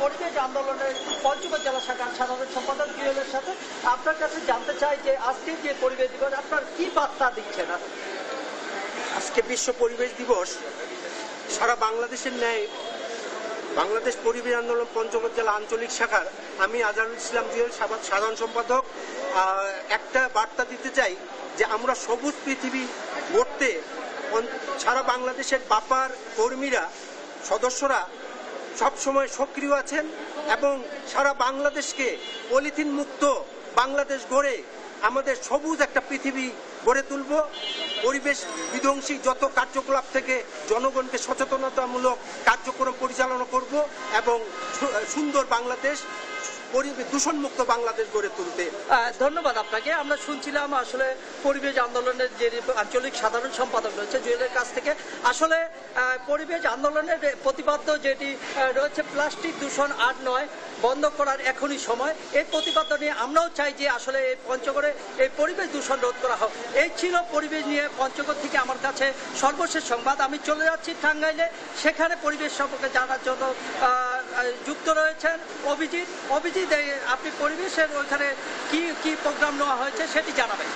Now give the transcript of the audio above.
পরিবেশ আন্দোলনের পঞ্চগড় জেলা শাখার সাধারণ সম্পাদক জুয়েলের সাথে আপনার কাছে জানতে চাই যে আজকে যে পরিবেশ দিবস আপনার কি বার্তা দিচ্ছেন? আজকে বিশ্ব পরিবেশ দিবস সারা বাংলাদেশের ন্যায় বাংলাদেশ পরিবেশ আন্দোলন পঞ্চগড় জেলা আঞ্চলিক শাখার আমি আজহারুল ইসলাম জুয়েল সাধারণ সম্পাদক একটা বার্তা দিতে চাই যে আমরা সবুজ পৃথিবী গড়তে সারা বাংলাদেশের বাপার কর্মীরা সদস্যরা সবসময় সক্রিয় আছেন এবং সারা বাংলাদেশকে পলিথিন মুক্ত বাংলাদেশ গড়ে আমাদের সবুজ একটা পৃথিবী গড়ে তুলব। পরিবেশ বিধ্বংসী যত কার্যকলাপ থেকে জনগণকে সচেতনতামূলক কার্যক্রম পরিচালনা করব এবং সুন্দর বাংলাদেশ দূষণমুক্ত বাংলাদেশ গড়ে তুলতে। ধন্যবাদ আপনাকে। আমরা শুনছিলাম আসলে পরিবেশ আন্দোলনের যে আঞ্চলিক সাধারণ সম্পাদক রয়েছে জুয়েলের কাছ থেকে আসলে পরিবেশ আন্দোলনের প্রতিপাদ্য যেটি রয়েছে প্লাস্টিক দূষণ 8-9 বন্ধ করার এখনই সময়, এই প্রতিপাদ্য নিয়ে আমরাও চাই যে আসলে এই পঞ্চগড়ে এই পরিবেশ দূষণ রোধ করা হোক। এই ছিল পরিবেশ নিয়ে পঞ্চগড় থেকে আমার কাছে সর্বশেষ সংবাদ। আমি চলে যাচ্ছি টাঙ্গাইলে, সেখানে পরিবেশ সম্পর্কে জানার জন্য যুক্ত রয়েছেন অভিজিৎ। আপনি পরিবেশের ওইখানে কি কি প্রোগ্রাম নেওয়া হয়েছে সেটি জানাবেন।